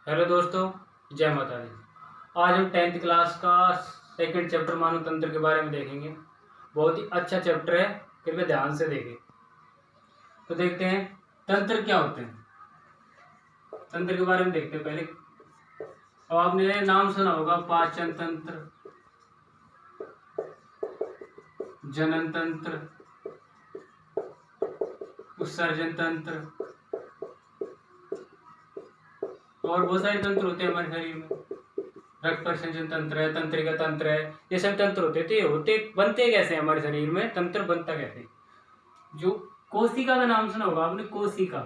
Hello दोस्तों, जय माता दी। आज हम 10th क्लास का सेकंड चैप्टर मानव तंत्र के बारे में देखेंगे। बहुत ही अच्छा चैप्टर है, कृपया ध्यान से देखें। तो देखते हैं तंत्र क्या होते हैं। तंत्र के बारे में देखते हैं पहले। अब आपने नाम सुना होगा, पाचन तंत्र, जनन तंत्र, उत्सर्जन तंत्र और बहुत सारे तंत्र होते हैं हमारे शरीर में। रक्त परिसंचरण तंत्र है, तंत्रिका तंत्र है, ये सब तंत्र होते बनते कैसे हैं हमारे शरीर में, तंत्र बनता कैसे है? जो कोशिका का नाम सुना होगा आपने, कोशिका।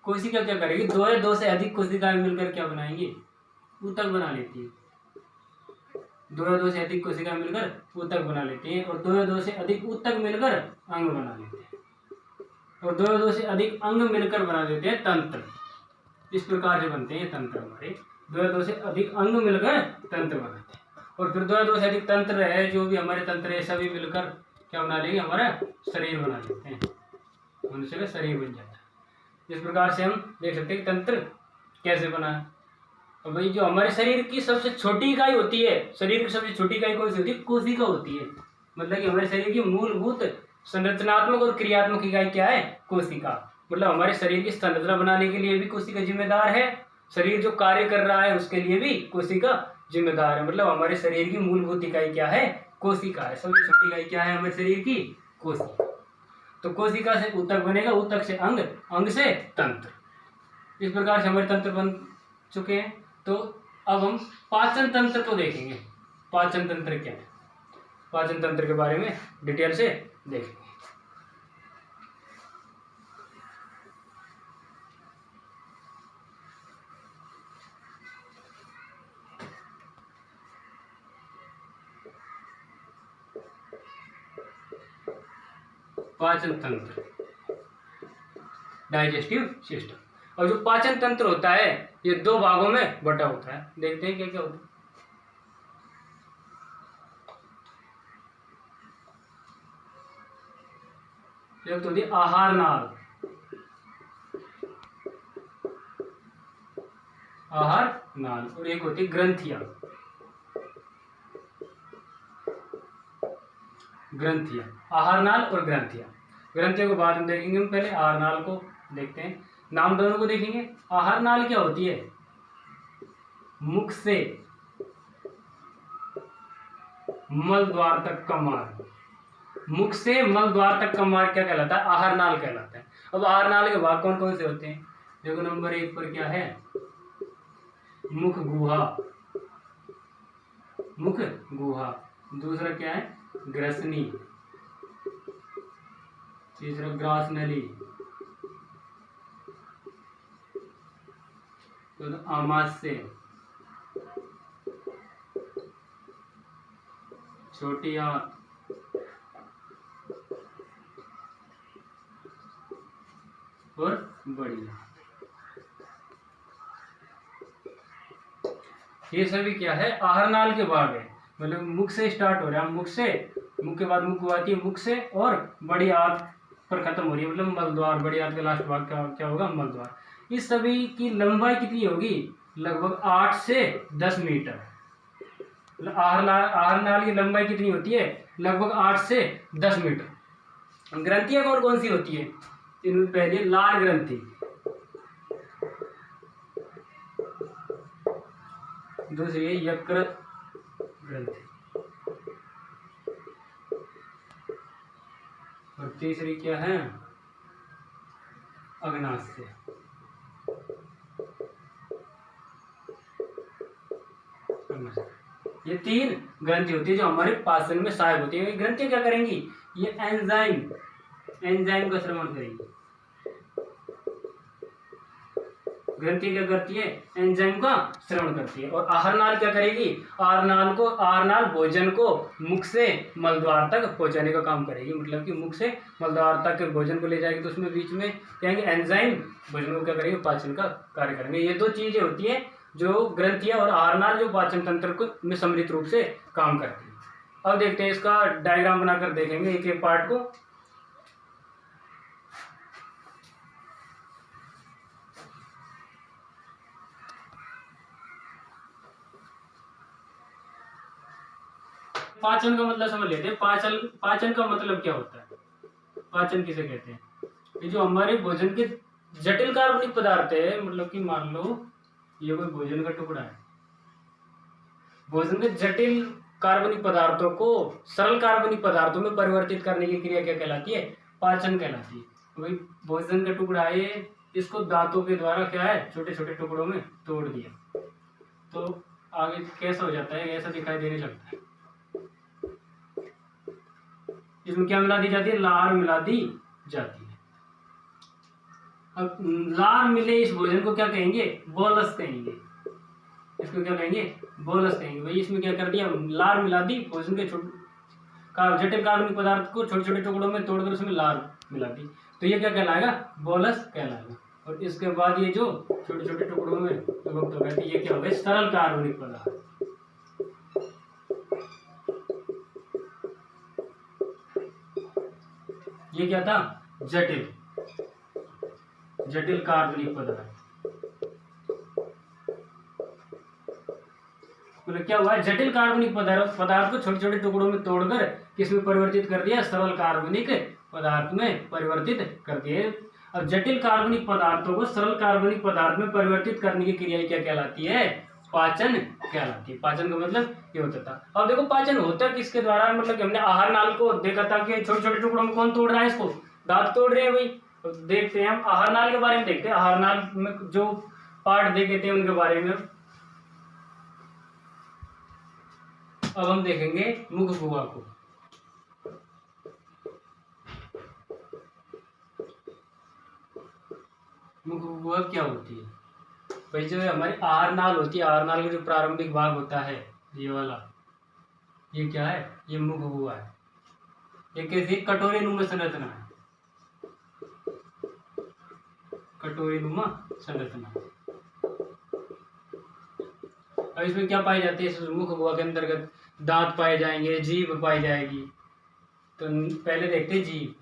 कोशिका क्या करेगी? दो या दो से अधिक कोशिकाएं मिलकर क्या बनाएंगी? ऊतक बना लेती है। दो या दो से अधिक कोशिकाएं मिलकर ऊतक बना लेती हैं, और दो या दो से अधिक ऊतक मिलकर अंग बना लेते हैं, और दो या दो से अधिक अंग मिलकर बना देते हैं तंत्र। इस प्रकार से बनते हैं तंत्र हमारे। दो या दो से अधिक अंग मिलकर तंत्र बनाते हैं, और फिर दो या दो से अधिक तंत्र है, जो भी हमारे तंत्र है, सभी मिलकर क्या बना लेंगे? हमारा शरीर बना लेते हैं। मनुष्य का शरीर बन जाता है। इस प्रकार से हम देख सकते हैं कि तंत्र कैसे बना है। और भाई, जो हमारे शरीर की सबसे छोटी इकाई होती है, शरीर की सबसे छोटी इकाई कौन सी होती है? कोशिका होती है। मतलब कि हमारे शरीर की मूलभूत संरचनात्मक और क्रियात्मक इकाई क्या है? कोशिका। मतलब हमारे शरीर की संरचना बनाने के लिए भी कोशिका जिम्मेदार है, शरीर जो कार्य कर रहा है उसके लिए भी कोशिका जिम्मेदार है। मतलब हमारे शरीर की मूलभूत इकाई क्या है? कोशिका है। सबसे छोटी इकाई क्या है हमारे शरीर की? कोशिका। तो कोशिका से ऊतक बनेगा, ऊतक से अंग, अंग से तंत्र। इस प्रकार से हमारे तंत्र बन चुके हैं। तो अब हम पाचन तंत्र को देखेंगे। पाचन तंत्र क्या है? पाचन तंत्र के बारे में डिटेल से देखेंगे। पाचन तंत्र, डाइजेस्टिव सिस्टम। और जो पाचन तंत्र होता है, ये दो भागों में बटा होता है। देखते हैं क्या क्या होता है। एक तो होती है आहार नाल, आहार नाल, और एक होती है ग्रंथियां, ग्रंथियां। आहार नाल और ग्रंथियां। ग्रंथियों को बाद में देखेंगे, हम पहले आहार नाल को देखते हैं। नाम दोनों को देखेंगे। आहार नाल क्या होती है? मुख से मल द्वार तक का मार्ग। मुख से मल द्वार तक का मार्ग क्या कहलाता है? आहार नाल कहलाता है। अब आहार नाल के भाग कौन कौन से होते हैं? देखो, नंबर 1 पर क्या है? मुख गुहा, मुख गुहा। दूसरा क्या है? ग्रसनी। तीसरा ग्रास नली। तो आमाशय, छोटी आंत, और बड़ी आंत। ये सभी क्या है? आहार नाल के भाग है। मतलब मुख से स्टार्ट हो रहा है, मुख से, मुख के बाद मुख आती है, मुख से और बड़ी आंत पर खत्म हो रही है, मतलब मलद्वार। बड़ी आंत का लास्ट भाग क्या होगा? मलद्वार। इस सभी की लंबाई कितनी होगी? लगभग 8 से 10 मीटर। मतलब आहार नाल की लंबाई कितनी होती है? लगभग 8 से 10 मीटर। ग्रंथियां कौन कौन सी होती है? इनमें पहले लाल ग्रंथि, दूसरी है यकृत ग्रंथि, और तीसरी क्या है? अग्नाशय। ये 3 ग्रंथि होती है जो हमारे पाचन में सहायक होती है। ग्रंथियां क्या करेंगी? ये एंजाइम का श्रवण करेगी। ग्रंथि क्या करती है? एंजाइम का श्रवण करती है। और आहार नाल क्या करेगी? आहार नाल भोजन को मुख से मलद्वार तक पहुंचाने का काम करेगी। मतलब कि मुख से मलद्वार तक भोजन को ले जाएगी, तो उसमें बीच में क्या है? एंजाइम भोजन को क्या करेंगे? पाचन का कार्य करेंगे। ये 2 चीजें होती है जो ग्रंथियां और आहार नाल, जो पाचन तंत्र को में सम्मिलित रूप से काम करती है। अब देखते हैं, इसका डायग्राम बनाकर देखेंगे एक एक पार्ट को। पाचन का मतलब समझ लेते हैं। पाचन का मतलब क्या होता है, पाचन किसे कहते हैं? ये जो हमारे भोजन के जटिल कार्बनिक पदार्थ है, मतलब कि मान लो ये कोई भोजन का टुकड़ा है, भोजन के जटिल कार्बनिक पदार्थों को सरल कार्बनिक पदार्थों में परिवर्तित करने की क्रिया क्या कहलाती है? पाचन कहलाती है। वही भोजन का टुकड़ा है ये, इसको दांतों के द्वारा क्या है, छोटे छोटे टुकड़ों में तोड़ दिया तो आगे कैसा हो जाता है, ऐसा दिखाई देने लगता है। इसमें क्या मिला दी जाती है? लार मिला दी जाती है। अब लार मिले इस भोजन को क्या कहेंगे? बोलस कहेंगे। इसको क्या कहेंगे? बोलस कहेंगे। भाई इसमें क्या कर दिया? लार मिला दी, भोजन के जटिल कार्बनिक पदार्थ को छोटे छोटे टुकड़ों में तोड़कर उसमें लार मिला दी, तो ये क्या कहलाएगा? बोलस कहलाएगा। और इसके बाद ये जो छोटे छोटे टुकड़ों में विभक्त हो गए, ये क्या हो गए? सरल कार्बनिक पदार्थ। ये क्या था? जटिल कार्बनिक पदार्थ। मतलब क्या हुआ? जटिल कार्बनिक पदार्थ को छोटे छोटे टुकड़ों में तोड़कर किसमें परिवर्तित कर दिया? सरल कार्बनिक पदार्थ में परिवर्तित कर दिए। अब जटिल कार्बनिक पदार्थों को सरल कार्बनिक पदार्थ में परिवर्तित करने की क्रिया क्या कहलाती है? पाचन कहलाती है। पाचन का मतलब ये होता था। अब देखो पाचन होता है किसके द्वारा? मतलब कि हमने आहार नाल को देखा था कि छोटे छोटे टुकड़ों में कौन तोड़ रहा है इसको? दांत तोड़ रहे हैं भाई। तो देखते हैं हम आहार नाल के बारे में, देखते हैं आहार नाल में जो पार्ट देखे थे उनके बारे में। अब हम देखेंगे मुख गुहा को। मुख गुहा क्या होती है भाई? जो हमारी आहार नाल होती है, आहार नाल का जो प्रारंभिक भाग होता है ये वाला, ये क्या है? ये मुख गुहा है। ये कैसी कटोरी नुमा संरचना है, कटोरी नुमा संरचना। अब इसमें क्या पाई जाती है? इस मुख गुहा के अंतर्गत दांत पाए जाएंगे, जीभ पाई जाएगी। तो पहले देखते हैं जीभ।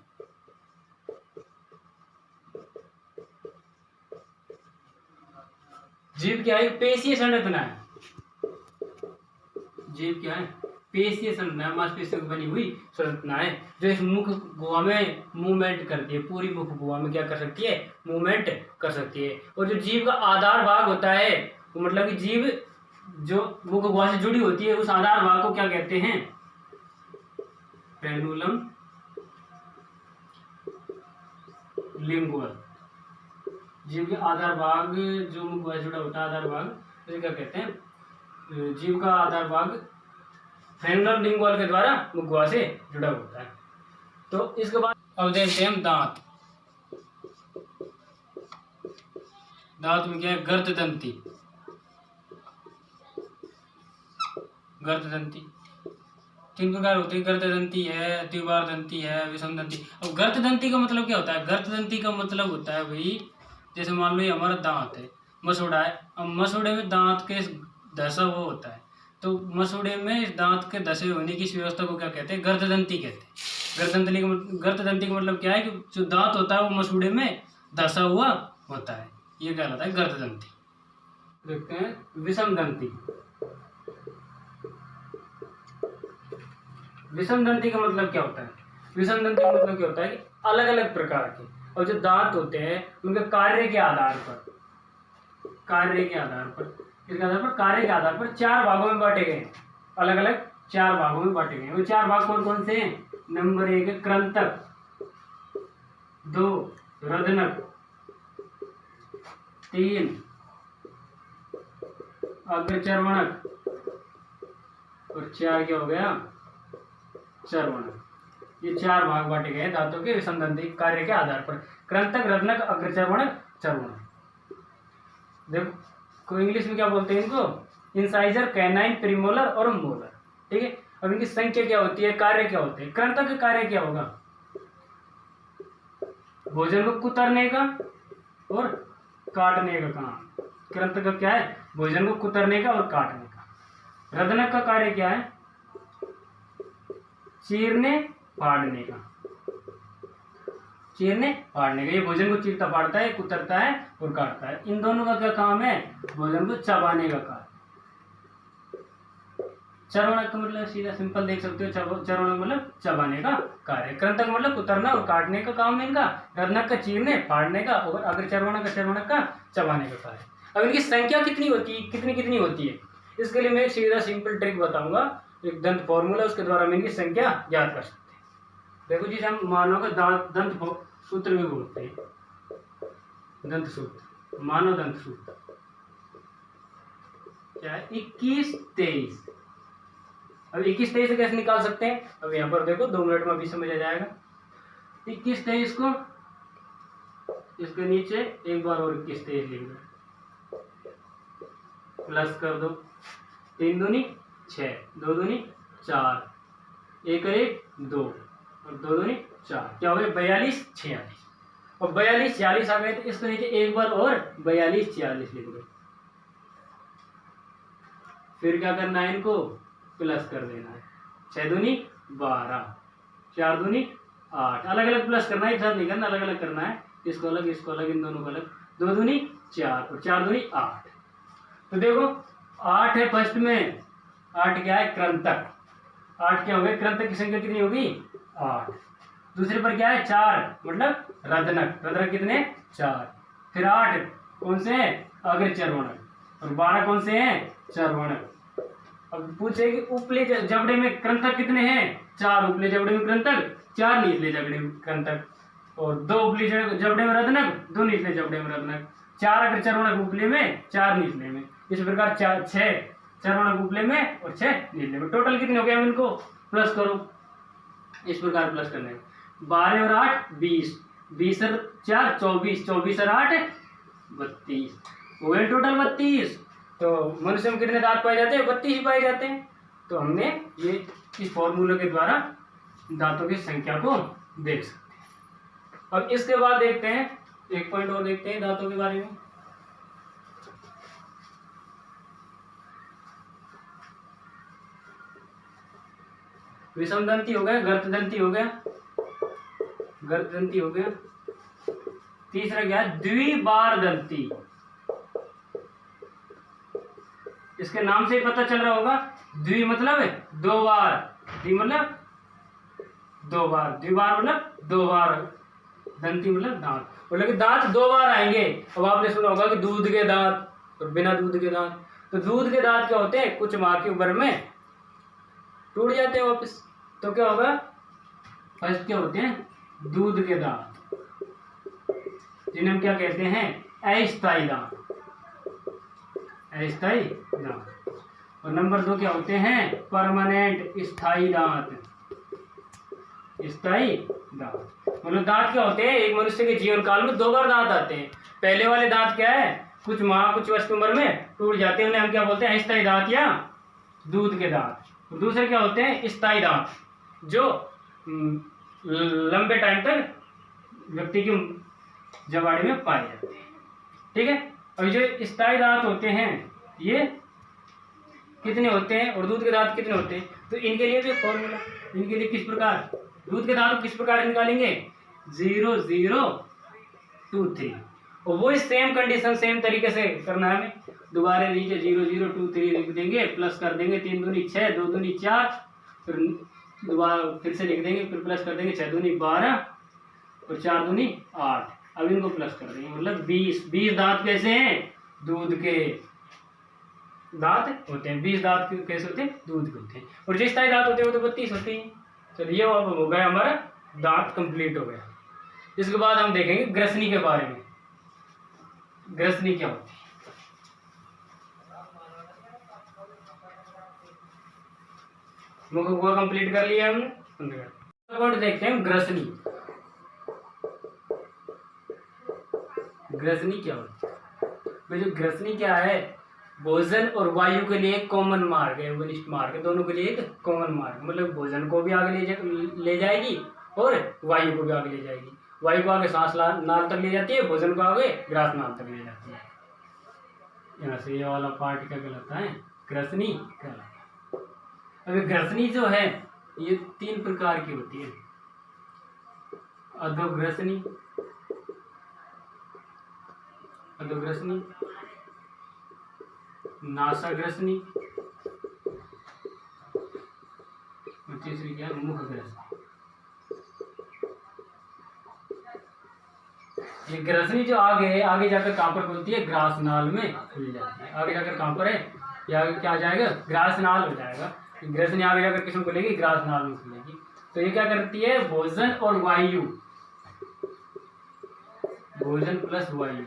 जीभ क्या है? पेशीय संरचना है। जीभ क्या है? पेशीय संरचना, मांसपेशियों की बनी हुई संरचना है जो इस मुख गुहा में मूवमेंट करती है। पूरी मुख गुहा में क्या कर सकती है? मूवमेंट कर सकती है। और जो जीभ का आधार भाग होता है, तो मतलब कि जीभ जो मुख गुहा से जुड़ी होती है, उस आधार भाग को क्या कहते हैं? Frenulum lingual. जीभ के आधार भाग जो मुख गुहा से जुड़ा होता है, आधार भाग, उसे क्या कहते हैं? जीभ का आधार भाग फ्रेनुलम लिंगुअल के द्वारा मुख गुहा से जुड़ा होता है। तो इसके बाद अब देखते हैं हम दांत। दांत में क्या है? गर्तदंती। गर्तदंती 3 प्रकार होते हैं। गर्तदंती है, द्विबार दंती है, विषम दंती। अब गर्तदंती का मतलब क्या होता है? गर्तदंती का मतलब होता है भाई, जैसे मान लो ये हमारा दांत है, मसूड़ा है। अब मसूड़े में दांत के धसा वो होता है, तो मसूड़े में इस दांत के धसे होने की इस व्यवस्था को क्या कहते हैं? गर्तदंती कहते हैं। गर्तदंती का मतलब क्या है कि जो दांत होता है वो मसूड़े में धसा हुआ होता है, ये कहलाता है गर्तदंती। देखते हैं विषम दंती। विषम दंती का मतलब क्या होता है? विषम दंती का मतलब क्या होता है कि अलग अलग प्रकार के और जो दांत होते हैं उनके कार्य के आधार पर कार्य के आधार पर 4 भागों में बांटे गए हैं। अलग अलग 4 भागों में बांटे गए हैं। वो 4 भाग कौन कौन से हैं? नंबर 1 कृंतक, 2 रदनक, 3 अग्रचर्वणक और 4 क्या हो गया? चर्वणक। ये 4 भाग बांटे गए दांतों के विषम दंती कार्य के आधार पर। कृंतक, रत्नक, अग्रचर्वणक, चर्वणक। देखो को इंग्लिश में क्या बोलते हैं इनको? इंसाइजर, कैनाइन, प्रीमोलर और मोलर। ठीक है। अब इनकी संख्या क्या होती है, कार्य क्या होते हैं? कृंतक का कार्य क्या होगा? भोजन को कुतरने का और काटने का काम। कृंतक का क्या है? भोजन को कुतरने का और काटने का। रदनक का कार्य क्या है? चीरने फाड़ने का। चीरने फाड़ने का, ये भोजन को चीरता फाड़ता है, कुतरता है और काटता है। इन दोनों का क्या काम है? भोजन को चबाने का काम। चर्वणक का मतलब सीधा सिंपल देख सकते हो, चर्वणक मतलब चबाने का कार्य, कृंतक मतलब कुतरना और काटने का काम है इनका, रत्नक का चीरने फाड़ने का, और अग्र चर्वणक का चबाने का कार्य। अब इनकी संख्या कितनी होती है, कितनी कितनी होती है, इसके लिए मैं एक सीधा सिंपल ट्रिक बताऊंगा, एक दंत फॉर्मूला, उसके द्वारा हम इनकी संख्या ज्ञात कर सकते हैं। देखो जी, हम मानव का दंत सूत्र भी बोलते हैं, दंत सूत्र, मानव दंत सूत्र क्या है, 21 23। अब 21 23 कैसे निकाल सकते हैं, अब यहाँ पर देखो 2 मिनट में भी समझ आ जाएगा। 21 23 को इसके नीचे एक बार और 21 23 लिख दो, प्लस कर दो, 3 दूनी 6, 2 दूनी 4, 1 और 1 2 और 2 दूनी 4, क्या हो गया 42 46, और 42 46 आ गए, तो इसके नीचे एक बार और 42 46 लिख दो। फिर क्या करना है, इनको प्लस कर देना है, 6 दूनी 12, 4 दूनी 8, अलग अलग प्लस करना है, एक साथ नहीं करना, अलग अलग करना है, इसको अलग इसको अलग, इन दोनों को अलग, 2 दूनी 4 और 4 दूनी 8। तो देखो 8 है फर्स्ट में, 8 क्या है कृंतक, 8 क्या हो गया, कृंतक की संख्या कितनी होगी 8। दूसरे पर क्या है 4 मतलब रत्नक, रत्नक कितने 4, फिर 8 कौन से हैं अग्र चर्वणक, और 12 कौन से हैं चर्वणक। अब पूछे कि उपले जबड़े में कृंतक कितने हैं 4, उपले जबड़े में कृंतक 4, निचले जबड़े में कृंतक, और 2 उपले जबड़े में रत्नक, 2 निचले जबड़े में रत्नक, 4 अग्र चर्वणक उपले में 4 निचले में, इस प्रकार 6 चर्वणक उपले में और 6 निचले में, टोटल कितने हो गए, हम इनको प्लस करो, इस प्रकार प्लस करना है, 12 और 8 20, 20 और 4 24, 24 और 8 32, हो गए टोटल 32। तो मनुष्य में कितने दांत पाए जाते हैं, 32 ही पाए जाते हैं। तो हमने ये इस फॉर्मूले के द्वारा दांतों की संख्या को देख सकते हैं। अब इसके बाद देखते हैं, एक पॉइंट और देखते हैं दांतों के बारे में। विषम दंती हो गया, गर्त दंती हो गया, गर्त दंती हो गया, तीसरा क्या है द्विबार दंती, इसके नाम से ही पता चल रहा होगा, द्वि मतलब 2 बार, द्वि मतलब 2 बार, द्विबार मतलब 2 बार, दंती मतलब दांत, बोले कि दांत 2 बार आएंगे। अब आपने सुना होगा कि दूध के दांत और बिना दूध के दांत, तो दूध के दांत क्या होते हैं कुछ माह की उम्र में टूट जाते हैं वापस, तो क्या होगा फर्स्ट क्या होते हैं दूध के दांत, जिन्हें हम क्या कहते हैं अस्थायी दांत, अस्थायी दांत, और नंबर 2 क्या होते हैं परमानेंट स्थायी दांत, स्थायी दांत। मतलब दांत क्या होते हैं, एक मनुष्य के जीवन काल में 2 बार दांत आते हैं। पहले वाले दांत क्या है कुछ माह कुछ वर्ष की उम्र में टूट जाते हैं, उन्हें हम क्या बोलते हैं अस्थायी दांत या दूध के दांत। दूसरे क्या होते हैं स्थायी दांत, जो लंबे टाइम तक व्यक्ति की जबाड़ी में पाए जाते हैं। ठीक है, और जो स्थायी दांत होते हैं ये कितने होते हैं और दूध के दांत कितने होते हैं, तो इनके लिए भी फॉर्मूला, इनके लिए किस प्रकार, दूध के दांत किस प्रकार निकालेंगे 0 0 2 3, और वो सेम कंडीशन सेम तरीके से करना है हमें, दोबारा नीचे 0 0 2 3 लिख देंगे, प्लस कर देंगे 3 दूनी 6 2 दूनी 4, फिर दोबारा फिर से लिख देंगे, फिर प्लस कर देंगे 6 दूनी 12 और 4 दूनी 8, अब इनको प्लस कर देंगे, मतलब 20 दांत कैसे हैं दूध के दांत होते हैं, 20 दांत कैसे होते हैं दूध के होते हैं, और जो स्थायी दांत होते हैं वो तो 32 होते हैं। चलिए अब हो गया हमारा दांत कंप्लीट हो गया। इसके बाद हम देखेंगे ग्रसनी के बारे में, ग्रसनी क्या होती है। मुख को कंप्लीट कर लिया हमने, देखते हैं ग्रसनी। ग्रसनी क्या होती है, जो ग्रसनी क्या है भोजन और वायु के लिए कॉमन मार्ग है, वनिष्ठ मार्ग है, दोनों के लिए एक कॉमन मार्ग, मतलब भोजन को भी आगे ले जाएगी और वायु को भी आगे ले जाएगी। वायु को आगे सांस नाल तक ले जाती है, भोजन को आगे ग्रास नाल तक ले जाती है। यहाँ से ये वाला पार्ट क्या कहलाता है ग्रसनी कहलाता है। अभी ग्रसनी जो है ये 3 प्रकार की होती है, अधोग्रसनी, अधोग्रसनी, नासाग्रसनी तीसरी क्या है, मुख ग्रसनी। ये ग्रसनी जो आगे जाकर कहाँ पर खुलती है, ग्रास नाल में खुल जाती है। आगे जाकर कहाँ पर है, या क्या आ जाएगा, ग्रास नाल हो जाएगा। ग्रसनी आगे जाकर किसमें खुलेगी, ग्रास नाल में खुलेगी। तो ये क्या करती है, भोजन और वायु, भोजन प्लस वायु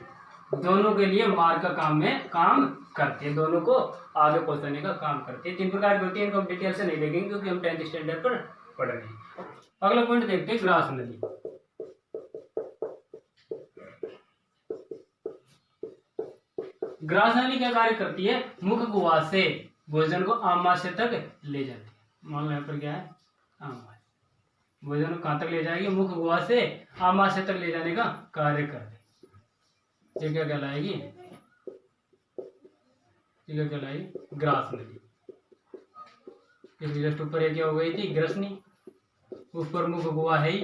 दोनों के लिए मार्ग का काम करते हैं, दोनों को आगे पहुंचाने का काम करते हैं। 3 प्रकार की होती है, इनको हम डिटेल से नहीं देखेंगे क्योंकि हम 10th स्टैंडर्ड पर पढ़ रहे हैं। अगला पॉइंट देखते हैं, ग्रास नली। ग्रास नली क्या कार्य करती है, मुख गुहा से भोजन को आमाशय तक ले जाती है। मान लो यहाँ पर क्या है, आमाशय, भोजन को कहाँ तक ले जाएगी, मुख गुहा से आमाशय तक ले जाने का कार्य करती है। ये क्या कहलाएगी, ये क्या कहलाएगी, ग्रास नली। इसके जस्ट ऊपर क्या हो गई थी, ग्रसनी, ऊपर मुख गुहा है ही।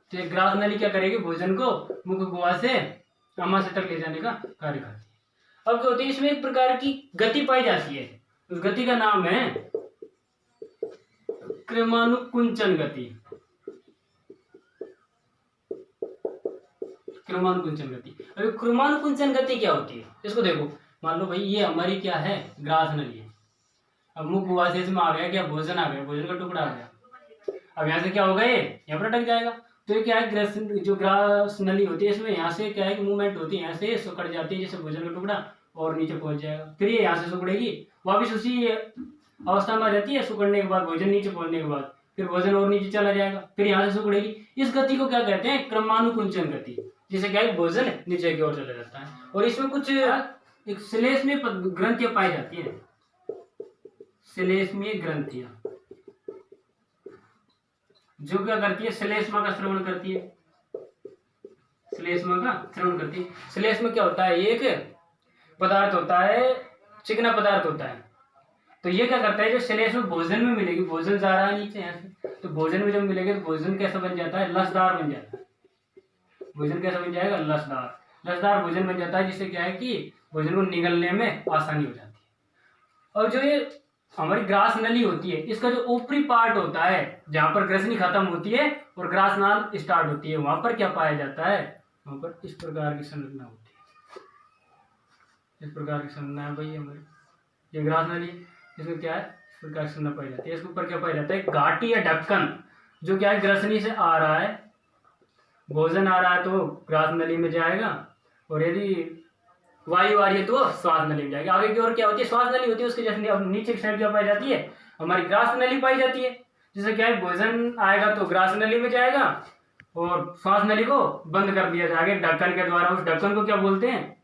तो ये ग्रास नली क्या करेगी, भोजन को मुख गुहा से आमाशय तक ले जाने का कार्य करती है। अब क्या होती है, इसमें एक प्रकार की गति पाई जाती है, उस गति का नाम है क्रमानुकुंचन गति। क्रमानुकुंचन गति। अभी क्रमानुकुंचन गति क्या होती है, इसको देखो। मान लो भाई ये हमारी क्या है, ग्रास नली है। अब मुख गुहा से इसमें आ गया क्या, भोजन आ गया, भोजन का टुकड़ा आ गया। अब यहाँ से क्या होगा, ये यहाँ पर अटक जाएगा। तो ये क्या है, जो ग्रास नली होती है इसमें यहाँ से क्या है कि मूवमेंट होती है, यहाँ से सुकड़ जाती है जैसे भोजन का टुकड़ा, और नीचे पहुंच जाएगा। फिर ये यहाँ से सुकड़ेगी, वापिस उसी अवस्था में आ जाती है सुकड़ने के बाद, भोजन नीचे पहुंचने के बाद फिर भोजन और नीचे चला जाएगा, फिर यहाँ से सुकड़ेगी। इस गति को क्या कहते हैं, क्रमानुकुंचन गति, जिसे क्या है भोजन नीचे की ओर चला जाता है। और इसमें कुछ एक श्लेष्मीय ग्रंथियां पाई जाती है, श्लेष्मीय ग्रंथियां, जो क्या करती है, श्लेष्मा का श्रवण करती है, श्लेष्मा का श्रवण करती है। श्लेष्मा क्या होता है, एक पदार्थ होता है, चिकना पदार्थ होता है। तो ये क्या करता है, जो श्लेष्मा भोजन में मिलेगी, भोजन जा रहा है नीचे यहाँ से, तो भोजन में जब मिलेगा तो भोजन कैसा बन जाता है, लसदार बन जाता है। भोजन कैसा बन जाएगा, लसदार, लसदार भोजन बन जाता है, जिससे क्या है कि भोजन को निगलने में आसानी हो जाती है। और जो ये हमारी ग्रास नली होती है, इसका जो ऊपरी पार्ट होता है, जहां पर ग्रसनी खत्म होती है और ग्रास नाल स्टार्ट होती है, वहां पर क्या पाया जाता है, वहां पर इस प्रकार की संरचना होती है। इस प्रकार की संरचना है भाई हमारी, ये ग्रास नली, इसमें क्या है, इस प्रकार की संरचना पाई जाती है। इसके ऊपर क्या पाया जाता है, घाटी या ढक्कन, जो क्या है ग्रसनी से आ रहा है, भोजन आ रहा है तो ग्रास नली में जाएगा, और यदि वायु आ रही है तो श्वास नली में जाएगी। आगे की ओर क्या होती है, श्वास नली होती है, उसके जैसे अब नीचे की साइड क्या पाई जाती है, हमारी ग्रास नली पाई जाती है। जिससे क्या है, भोजन आएगा तो ग्रास नली में जाएगा और श्वास नली को बंद कर दिया जाएगा ढक्कन के द्वारा। उस ढक्कन को क्या बोलते हैं,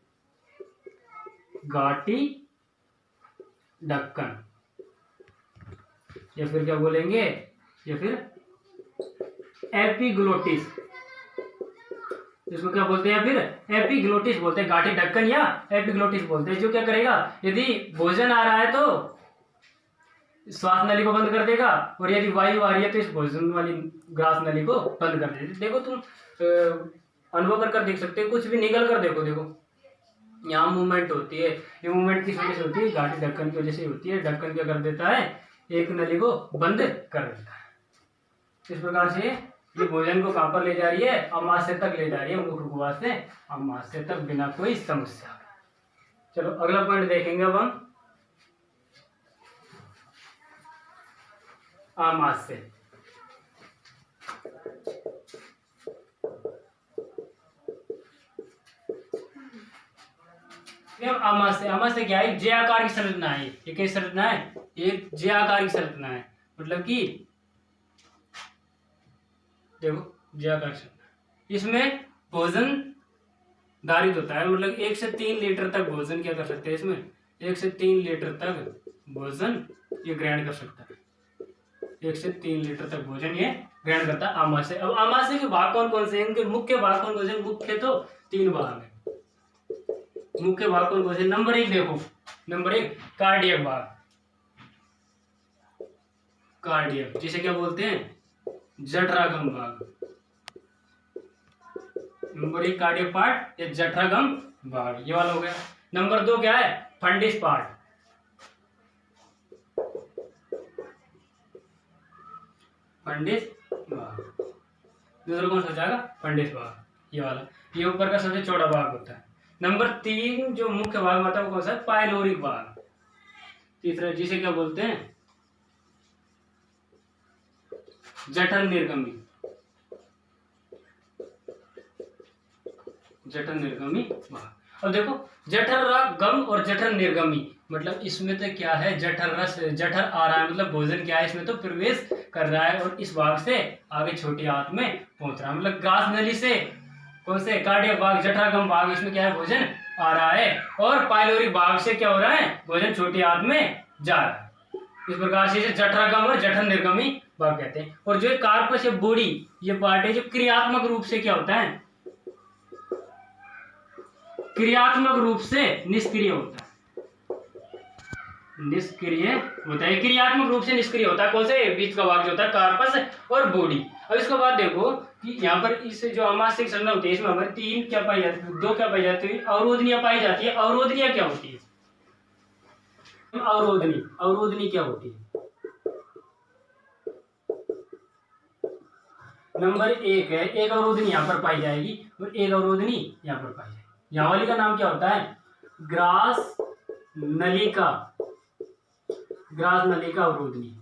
घाटी ढक्कन, या फिर क्या बोलेंगे, या फिर एपिग्लोटिस, इसको क्या बोलते हैं, फिर एपिग्लोटिस बोलते हैं, घाटी ढक्कन या एपिग्लोटिस बोलते हैं। जो क्या करेगा, यदि भोजन आ रहा है तो श्वास नली को बंद कर देगा, और यदि वायु आ रही है तो इस भोजन वाली ग्रास नली को बंद कर देगा। देखो तुम अनुभव कर देख सकते हो, कुछ भी निकल कर देखो, देखो यहाँ मूवमेंट होती है, ये मूवमेंट किस वजह से होती है, घाटी ढक्कन की वजह से होती है। ढक्कन क्या कर देता है, एक नली को बंद कर देता है। इस प्रकार से ये भोजन को कहां पर ले जा रही है, आमाशय तक ले जा रही है, मुख गुहा से आमाशय तक, बिना कोई समस्या। चलो अगला पॉइंट देखेंगे अब हम, आमाशय। आमाशय, आमाशय क्या है, जे आकार की संरचना है। ये कैसी संरचना है, एक जे आकार की संरचना है, मतलब कि देखो जे आकार संरचना, इसमें भोजन धारित होता है, मतलब 1 से 3 लीटर तक भोजन क्या कर सकते हैं, इसमें 1 से 3 लीटर तक भोजन ये ग्रहण कर सकता है। 1 से 3 लीटर तक भोजन ये ग्रहण करता है आमाशय। अब आमाशय के भाग कौन कौन से हैं, इनके मुख्य भाग कौन कौन से हैं, मुख्य तो 3 भाग है। मुख्य भाग कौन कौन से, नंबर 1 देखो, नंबर 1 कार्डियक भाग, कार्डियक जिसे क्या बोलते हैं, जठरागम भाग। नंबर 1 कार्डियक पार्ट, ये जठरागम भाग, ये वाला हो गया। नंबर 2 क्या है, फंडिस पार्ट, फंडिस भाग। दूसरा कौन सा हो जाएगा? फंडिस भाग, ये वाला। ये ऊपर का सबसे चौड़ा भाग होता है। नंबर 3 जो मुख्य भाग होता है वो कौन सा है? पाइलोरिक भाग। तीसरा जिसे क्या बोलते हैं? जठर निर्गमी। जठर निर्गमी भाग। अब देखो जठर गम और जठर निर्गमी, मतलब इसमें तो क्या है? जठर रस, जठर आ रहा है मतलब भोजन क्या है इसमें तो प्रवेश कर रहा है और इस भाग से आगे छोटी आंत में पहुंच रहा है। मतलब ग्रास नली से कौन से? कार्डियक भाग, जठरागम भाग, इसमें क्या है? भोजन आ रहा है। और पाइलोरिक भाग से क्या हो रहा है? भोजन छोटी आंत में जा रहा है। इस प्रकार से इसे जठरागम और जठर निर्गमी भाग कहते हैं। और जो कार्पस या बॉडी, ये पार्ट है जो क्रियात्मक रूप से क्या होता है? क्रियात्मक रूप से निष्क्रिय होता है। निष्क्रिय होता है, क्रियात्मक रूप से निष्क्रिय होता है। कौन से? बीच का भाग जो होता है कार्पस और बॉडी। अब इसके बाद देखो कि यहाँ पर इस जो अमाशय की संरचना होती है इसमें हमारे 3 क्या पाई जाती है? 2 क्या पाई जाती है? अवरोधनियां पाई जाती है। अवरोधनियां क्या होती है? अवरोधनी, अवरोधनी क्या होती है? नंबर 1 है, एक अवरोधनी यहाँ पर पाई जाएगी और एक अवरोधनी यहाँ पर पाई जाएगी। यहाँ वाली का नाम क्या होता है? ग्रास नलिका। ग्रास नलिका अवरोधनी।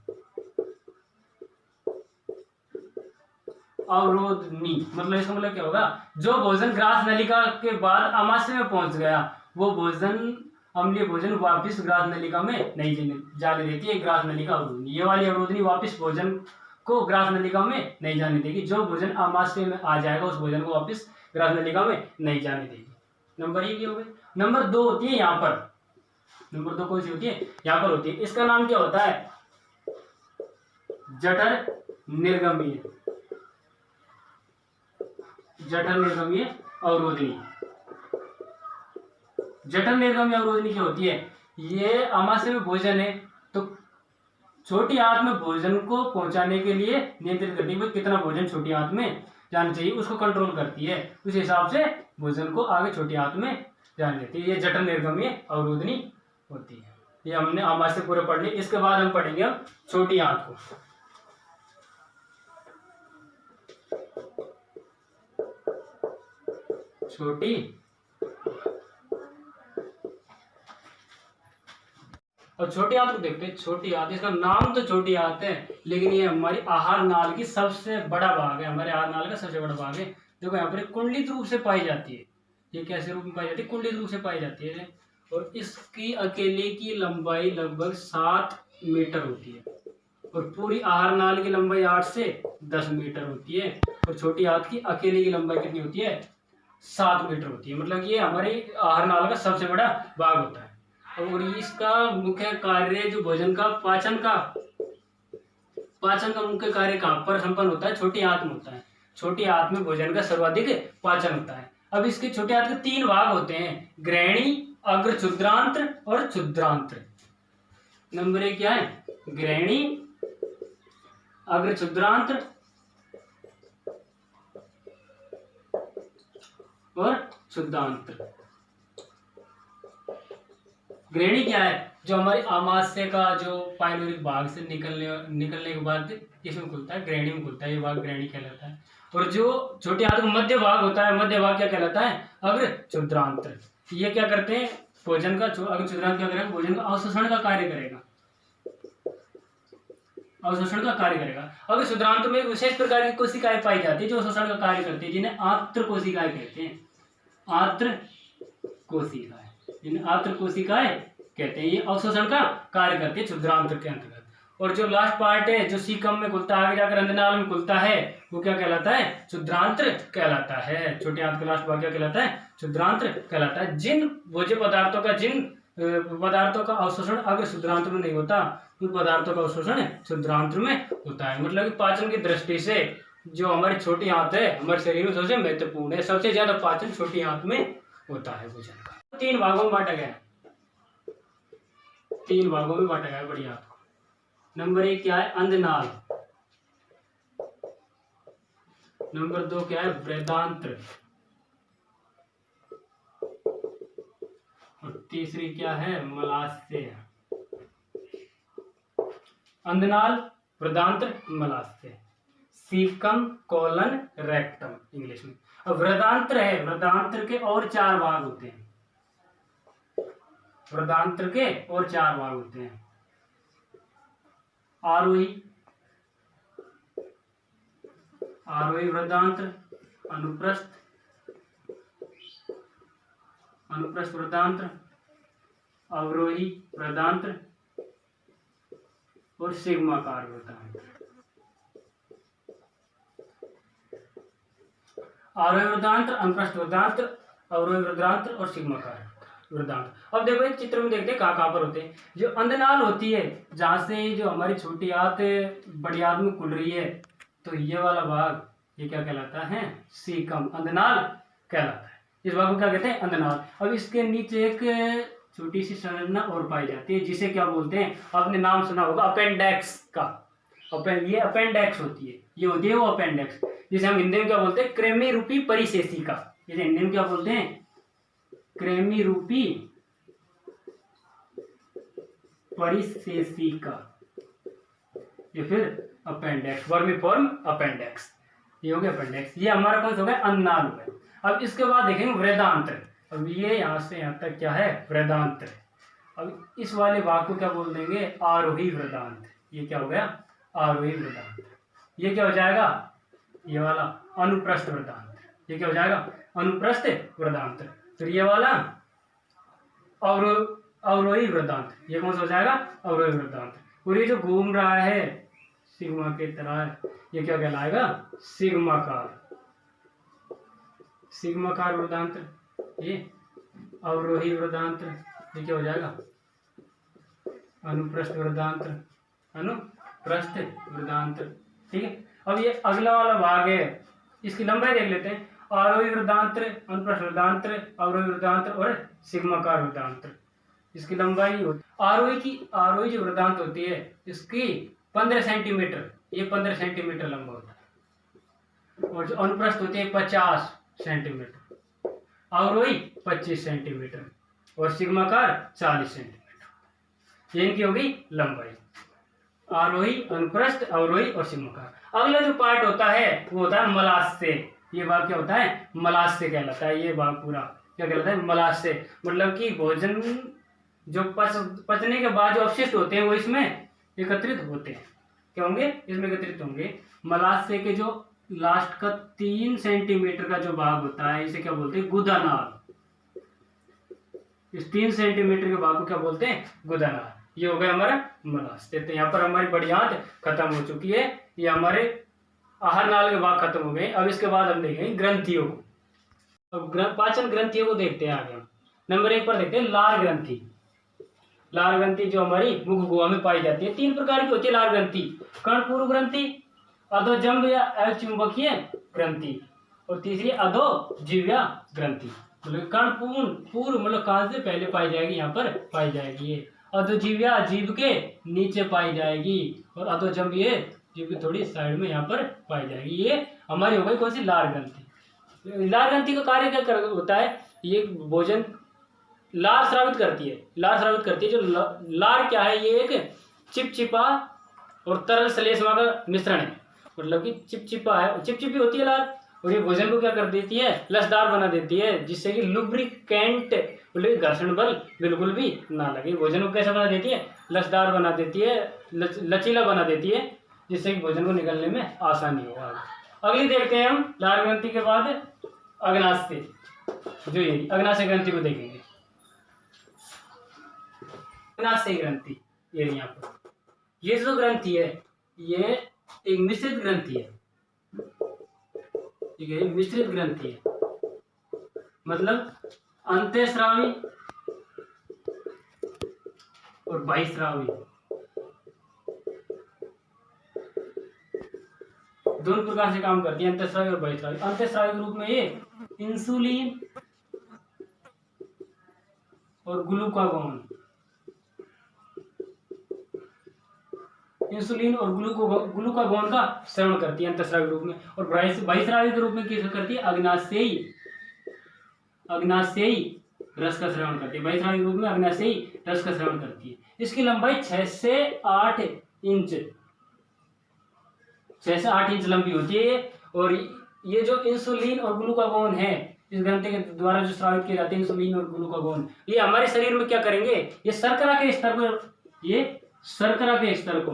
अवरोधनी मतलब इसका मतलब क्या होगा? जो भोजन ग्रास नलिका के बाद अमाशय में पहुंच गया वो भोजन, अम्लीय भोजन वापस ग्रास नलिका में नहीं जाने देती है। ग्रास नलिका अवरोधनी, ये वाली अवरोधनी वापस भोजन को ग्रास नलिका में नहीं जाने देगी। जो भोजन अमाशय में आ जाएगा उस भोजन को वापस ग्रास नलिका में नहीं जाने देगी। नंबर 1 ये हो गई। नंबर 2 होती है यहाँ पर। नंबर 2 कौन सी होती है? यहाँ पर होती है। इसका नाम क्या होता है? जठर निर्गमीय। जठर निर्गमीय अवरोधनी। जठर निर्गमीय अवरोधनी क्या होती है? ये अमाशय में भोजन है तो छोटी आंत में भोजन को पहुंचाने के लिए नियंत्रित करती है कितना भोजन छोटी आंत में जाना चाहिए, उसको कंट्रोल करती है। उस हिसाब से भोजन को आगे छोटी आंत में जाने देती है। ये जठर निर्गमीय अवरोधनी होती है। ये हमने अमाशय पूरे पढ़ ली। इसके बाद हम पढ़ेंगे अब छोटी आंत को। छोटी और छोटी आंत को देखते हैं। छोटी आंत, इसका नाम तो छोटी आंत है लेकिन ये हमारी आहार नाल की सबसे बड़ा भाग है। हमारे आहार नाल का सबसे बड़ा भाग है। देखो यहाँ पर कुंडलित रूप से पाई जाती है। ये कैसे रूप में पाई जाती है? कुंडलित रूप से पाई जाती है। और इसकी अकेले की लंबाई लगभग 7 मीटर होती है और पूरी आहार नाल की लंबाई 8 से 10 मीटर होती है। और छोटी आंत की अकेले की लंबाई कितनी होती है? 7 मीटर होती है। मतलब ये हमारे आहार नाल का सबसे बड़ा भाग होता है। और इसका मुख्य कार्य जो भोजन का पाचन का मुख्य कार्य कहाँ पर संपन्न होता है? छोटी आंत में होता है। छोटी आंत में भोजन का सर्वाधिक पाचन होता है। अब इसके छोटी आंत के 3 भाग होते हैं, ग्रहणी, अग्र क्षुद्रांत्र और क्षुद्रांत्र। नंबर 1 क्या है? ग्रहणी, अग्र क्षुद्रांत्र और क्षुद्रांत्र। ग्रहणी क्या है? जो हमारे आमाशय का जो पाइलोरिक भाग से निकलने के बाद इसमें खुलता है, ग्रहणी में खुलता है। ये भाग ग्रहणी कहलाता है। और जो छोटी आंत का मध्य भाग होता है, मध्य भाग क्या कहलाता है? अग्र क्षुद्रांत्र। ये क्या करते हैं? भोजन का अग्र क्षुद्रांत्र क्या करेगा? भोजन का अवशोषण का कार्य करेगा। अवशोषण का कार्य करेगा। अग्र क्षुद्रांत्र में विशेष प्रकार की कोशिकाएं पाई जाती है जो अवशोषण का कार्य करती है, जिन्हें आंत्र कोशिकाएं कहते हैं। आंत्र कोशिकाएं, जिन्हें आंत्र कोशिकाएं कहते हैं। ये अवशोषण का कार्य करती है क्षुद्रांत्र के अंतर्गत। और जो लास्ट पार्ट है जो सीकम में खुलता है, आगे जाकर अंधनाल में खुलता है, वो क्या कहलाता है? क्षुद्रांत्र कहलाता है। छोटी आंत का लास्ट भाग क्या कहलाता है? क्षुद्रांत्र कहलाता है। जिन भोज्य पदार्थों का अवशोषण अग्र क्षुद्रांत्र में नहीं होता, उन पदार्थों का अवशोषण क्षुद्रांत्र में होता है। मतलब कि पाचन की दृष्टि से जो हमारी छोटी आंत है हमारे शरीर में सबसे महत्वपूर्ण है। सबसे ज्यादा पाचन छोटी आंत में होता है भोजन का। 3 भागों में बांटा गया है। 3 भागों में बांटा गया है बड़ी आंत को। नंबर 1 क्या है? अंधनाल। नंबर 2 क्या है? बृहदांत्र। और तीसरी क्या है? मलाशय। अंधनाल, बृहदांत्र, मलाशय। सीकम कोलन रेक्टम इंग्लिश में। अब वृदांत्र है, वृदांत्र के और 4 भाग होते हैं, वृदांत्र के और 4 भाग होते हैं। आरोही, आरोही वृदांत्र, अनुप्रस्थ, अनुप्रस्थ वृदांत्र, अवरोही वृदांत्र और सिग्माकार वृदांत्र। आरोही वृदांत्र, अनुप्रस्थ वृदांत्र, अवरोही वृदांत्र और सिग्माकार वृदांत्र। अब देखो एक चित्र में देखते हैं कहाँ पर होते हैं। जो अंधनाल होती है, जहां से जो हमारी छोटी आंत बड़ी आंत में खुल रही है, तो ये वाला भाग ये क्या कहलाता है? सीकम, अंधनाल कहलाता है। इस भाग को क्या कहते हैं? अंधनाल। अब इसके नीचे एक छोटी सी संरचना और पाई जाती है, जिसे क्या बोलते हैं? आपने नाम सुना होगा अपेंडेक्स का। ये अपेंडेक्स होती है, ये होती है वो अपेंडेक्स, जिसे हम हिंदी में क्या बोलते हैं? कृमि रूपी परिशेषिका। इसे हिंदी में क्या बोलते हैं? कृमि रूपी परिशेषिका, ये फिर अपेंडेक्स, वर्मीफॉर्म अपेंडेक्स, ये हो गया अपेंडेक्स। ये हमारा कौन सा हो गया? अन्नाल हो गया। अब इसके बाद देखेंगे वृदांत्र। अब ये यहाँ से यहाँ तक क्या है? वृदांत्र। अब इस वाले भाग को क्या बोल देंगे? आरोही वृदांत्र। ये क्या हो गया? आरोही वृदांत्र। ये क्या हो जाएगा? ये वाला अनुप्रस्थ वृदांत्र। ये क्या हो जाएगा? अनुप्रस्थ वृदांत्र। फिर ये वाला अवरोही वृदांत्र। ये कौन सा हो जाएगा? अवरोही वृदांत्र। और ये जो घूम रहा है सिग्मा के तरह, ये क्या कहलाएगा? सिग्माकार, सिग्माकार वृदांत्र। ये अवरोही वृदांत्र। ये क्या हो जाएगा? अनुप्रस्थ वृदांत्र, अनुप्रस्थ वृदांत्र। ठीक है। अब ये अगला वाला भाग है, इसकी लंबाई देख लेते हैं। आरोही वृदांत्र, अनुप्रस्थ वृदांत्र, अवरोही वृदांत्र और सिग्माकार वृदांत्र। इसकी लंबाई होती आरोही जो वृदांत होती है, इसकी 15 सेंटीमीटर, ये 15 सेंटीमीटर लंबा होता है। और जो अनुप्रस्थ होती है 50 सेंटीमीटर, अवरोही 25 सेंटीमीटर और सिग्माकार 40 सेंटीमीटर। ये इनकी होगी लंबाई, आरोही, अनुप्रस्थ, अवरोही और सिग्माकार। अगला जो पार्ट होता है वो होता है मलाशय। ये भाग क्या होता है? मलाशय कहलाता है। ये भाग पूरा क्या कहलाता है? मलाशय। मतलब कि भोजन जो पचने के बाद जो अवशिष्ट होते हैं वो इसमें एकत्रित होते हैं। क्या होंगे? इसमें एकत्रित होंगे। मलाशय के जो लास्ट का 3 सेंटीमीटर का जो भाग होता है, इसे क्या बोलते हैं? गुदानाल। इस 3 सेंटीमीटर के भाग को क्या बोलते हैं? गुदानाल। ये हो गया हमारा मलाशय। तो यहाँ पर हमारी बड़ी आंत खत्म हो चुकी है। ये हमारे आहार नाल के भाग खत्म हो गए। अब इसके बाद हम देखेंगे ग्रंथियों को। अब पाचन ग्रंथियों को देखते हैं आगे हम। नंबर 1 पर देखते हैं लार ग्रंथि। लार ग्रंथि जो हमारी मुख गुहा में पाई जाती है। 3 प्रकार की होती है लार ग्रंथि। कर्णपूर्व ग्रंथि, अधोजंब या अचुंबकीय ग्रंथि, और तीसरी अधोजीव्या ग्रंथि। मतलब कर्णपूर्व मतलब कान से पहले पाई जाएगी, यहाँ पर पाई जाएगी। ये अधोजीव्या जीभ के नीचे पाई जाएगी, और अधोजंब ये जीभ की थोड़ी साइड में यहाँ पर पाई जाएगी। ये हमारी हो गई कौन सी? लार ग्रंथि। लार ग्रंथि का कार्य क्या होता है? ये भोजन लार स्रावित करती है। लार स्रावित करती है। जो लार क्या है? ये एक चिपचिपा और तरल श्लेष्मा का मिश्रण है। मतलब कि चिपचिपा है, चिपचिपी होती है लार, और ये भोजन को क्या कर देती है? लसदार बना देती है, जिससे कि लुब्रिकेंट मतलब घर्षण बल बिल्कुल भी ना लगे। भोजन को कैसा बना देती है? लसदार बना देती है, लचीला बना देती है, जिससे कि भोजन को निकलने में आसानी हो। अगली देखते हैं हम लार ग्रंथि के बाद अग्नाशय। जो ये अग्नाशय ग्रंथि को देखेंगे। अग्नाशय ग्रंथि ये यहाँ पर, ये जो ग्रंथि है ये एक मिश्रित ग्रंथि है। ठीक है, मिश्रित ग्रंथि है। मतलब अंतःस्रावी और बहिःस्रावी दोनों प्रकार से काम करती है, अंतःस्रावी और बहिःस्रावी। अंतःस्रावी के रूप में ये इंसुलिन और ग्लूकागॉन, इंसुलिन और ग्लूकागॉन का सेवन करती है अंतःस्रावी रूप में। और बहिःस्रावी के रूप में क्या करती है? अग्नाशयी रस का सेवन करती है। बहिःस्रावी रूप में अग्नाशयी रस का सेवन करती है। इसकी लंबाई 6 से 8 इंच 6 से 8 इंच लंबी होती है ये। और ये जो इंसुलिन और ग्लूकागोन है, इस ग्रंथि के द्वारा जो स्रावित किए जाते हैं इंसुलिन और ग्लूकागोन, ये हमारे शरीर में क्या करेंगे, ये शर्करा के स्तर को, ये शर्करा के स्तर को,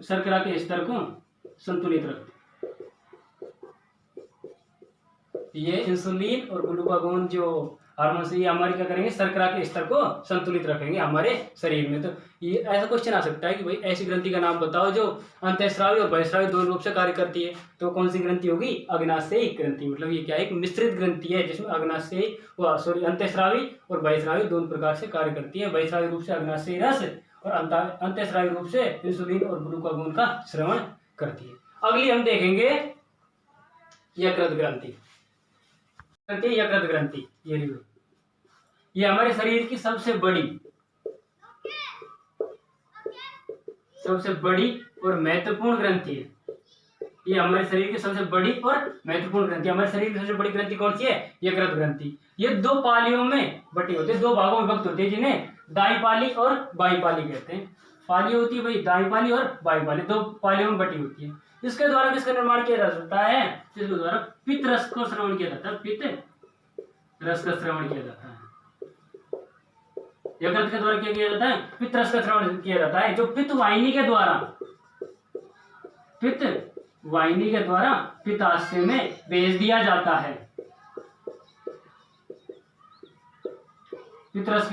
शर्करा के स्तर को संतुलित रखते हैं। ये इंसुलिन और ग्लूकागोन जो हार्मोन से, ये हमारे क्या करेंगे, शर्करा के स्तर को संतुलित रखेंगे हमारे शरीर में। तो ये ऐसा क्वेश्चन आ सकता है कि भाई ऐसी ग्रंथि का नाम बताओ जो अंतःस्रावी और बहिःस्रावी दोनों रूप से कार्य करती है, तो कौन सी ग्रंथि होगी, अग्नाशयी ग्रंथि। मतलब ये क्या है, एक मिश्रित ग्रंथि है जिसमें अग्नाशयी अंतःस्रावी और बहिःस्रावी दोनों प्रकार से कार्य करती है। बहिःस्रावी रूप से अग्नाशयी रस और अंतःस्रावी रूप से इंसुलिन और ग्लूकागोन का श्रवण करती है। अगली हम देखेंगे यकृत ग्रंथि। यकृत ग्रंथि ये हमारे शरीर की सबसे बड़ी और महत्वपूर्ण ग्रंथि है। ये हमारे शरीर की सबसे बड़ी और महत्वपूर्ण ग्रंथि। हमारे शरीर की सबसे बड़ी ग्रंथि कौन सी है, यकृत ग्रंथि। ये 2 पालियों में बटी होती है, 2 भागों में विभक्त होती है, जिन्हें दाई पाली और बाई पाली कहते हैं। पाली होती है भाई दाई पाली और बाई पाली, 2 पालियों में बटी होती है। इसके द्वारा किसका निर्माण किया जा सकता है, इसके द्वारा पित्त रस को श्रवण किया जाता है, पित्त रस का श्रवण किया जाता है। यकृत के द्वारा क्या किया जाता है, पित्त रस का श्रवण किया जाता है, जो पित्त वाहिनी के द्वारा पित्ताशय में भेज दिया जाता है। पित्त रस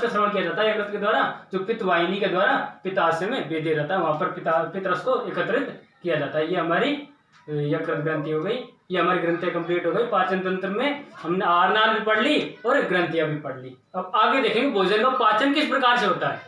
का श्रवण किया जाता है यकृत के द्वारा, जो पित्त वाहिनी के द्वारा पित्ताशय में भेज दिया जाता है, वहां पर पित्त रस को एकत्रित किया जाता है। ये हमारी यकृत ग्रंथि हो गई। ये हमारी ग्रंथियां कंप्लीट हो गई। पाचन तंत्र में हमने आहार भी पढ़ ली और ग्रंथियां भी पढ़ ली। अब आगे देखेंगे भोजन का पाचन किस प्रकार से होता है।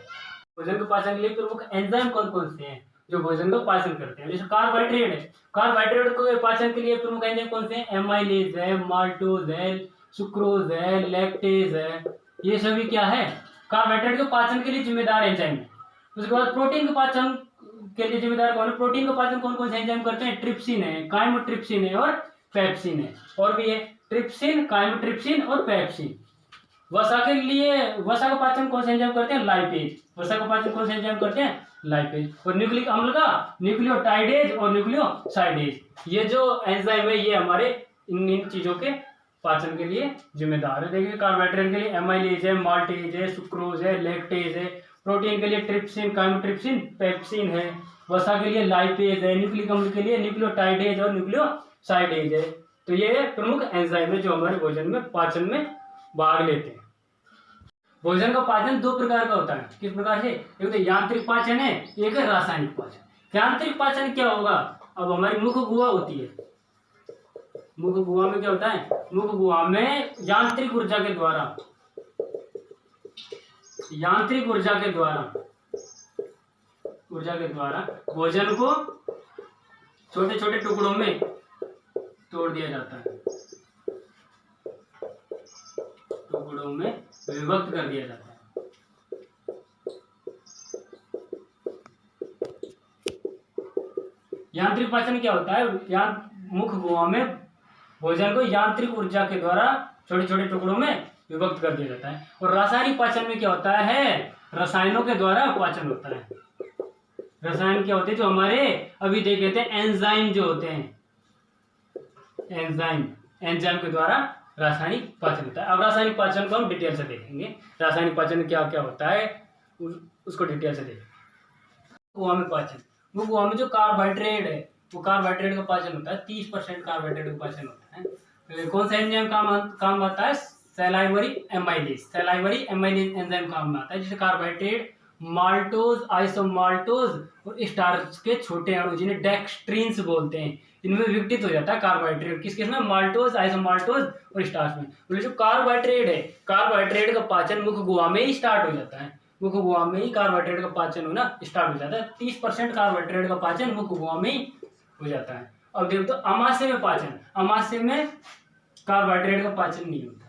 भोजन के पाचन के लिए प्रमुख एंजाइम कौन कौन से हैं जो भोजन का पाचन करते हैं। जैसे कार्बोहाइड्रेट है, कार्बोहाइड्रेट को पाचन के लिए प्रमुख एंजाइम कौन से हैं, एमाइलेज है, माल्टोज है, सुक्रोज है, लैक्टेज है, ये सभी क्या है, कार्बोहाइड्रेट के पाचन के लिए जिम्मेदार एंजाइम है। उसके बाद प्रोटीन के पाचन के लिए जिम्मेदार कौन है, प्रोटीन का पाचन कौन कौन से एंजाइम करते हैं, ट्रिप्सिन है, काइमोट्रिप्सिन है और पेप्सिन है। और भी है ट्रिप्सिन, काइमोट्रिप्सिन और पेप्सिन। वसा के लिए, वसा का पाचन कौन से एंजाइम करते हैं, लाइपेज। वसा का पाचन कौन से एंजाइम करते हैं, लाइपेज। और न्यूक्लिक अम्ल का न्यूक्लियोटाइडेज और न्यूक्लियोसाइडेज। ये जो एंजाइम है ये हमारे इन चीजों के पाचन के लिए जिम्मेदार है। देखिए कार्बोहाइड्रेट के लिए एमाइलेज है, माल्टेज है, सुक्रोज है, लैक्टेज है। प्रोटीन के लिए ट्रिप्सिन, काइमोट्रिप्सिन, पेप्सिन है। वसा के लिए लाइपेज है। न्यूक्लिक अम्ल के लिए न्यूक्लियोटाइडेज और न्यूक्लियोसाइडेज है। तो ये प्रमुख एंजाइम है जो हमारे भोजन में पाचन में भाग लेते हैं। भोजन का पाचन 2 प्रकार का होता है। किस प्रकार से, एक तो यांत्रिक पाचन है, एक है रासायनिक पाचन। यांत्रिक पाचन क्या होगा, अब हमारी मुख गुहा होती है। मुख गुहा में क्या होता है, मुख गुहा में यांत्रिक ऊर्जा के द्वारा भोजन को छोटे छोटे टुकड़ों में तोड़ दिया जाता है, टुकड़ों में विभक्त कर दिया जाता है। यांत्रिक पाचन क्या होता है, मुख गुहा में भोजन को यांत्रिक ऊर्जा के द्वारा छोटे छोटे टुकड़ों में विभक्त कर दिया जाता है। और रासायनिक पाचन में क्या होता है, रसायनों के द्वारा पाचन होता है। रसायन क्या होते हैं, जो हमारे अभी देखे थे एंजाइम जो होते हैं, एंजाइम के द्वारा रासायनिक पाचन होता है। अब रासायनिक पाचन को हम डिटेल से देखेंगे। रासायनिक पाचन में क्या क्या होता है उसको डिटेल से देखेंगे। गुहा में पाचन, वो गुहा में जो कार्बोहाइड्रेट है वो कार्बोहाइड्रेट का पाचन होता है। 30% कार्बोहाइड्रेट का पाचन होता है। तो कौन सा एंजाइम काम आता है, सैलाइवरी एमाइलेज एंजाइम काम में आता है। जैसे कार्बोहाइड्रेट, माल्टोज, आइसोमाल्टोज और स्टार्च के छोटे अणु जिन्हें डेक्स्ट्रीन्स बोलते हैं, इनमें विघटित हो जाता है कार्बोहाइड्रेट। किस में, माल्टोज, आइसोमाल्टोज और स्टार्च में। बोले जो कार्बोहाइड्रेट है, कार्बोहाइड्रेट का पाचन मुख गुहा में ही स्टार्ट हो जाता है। मुख गुहा में ही कार्बोहाइड्रेट का पाचन होना स्टार्ट हो जाता है। 30% कार्बोहाइड्रेट का पाचन मुख गुहा में ही हो जाता है। अब देखो तो अमाशय में पाचन, अमाशय में कार्बोहाइड्रेट का पाचन नहीं होता।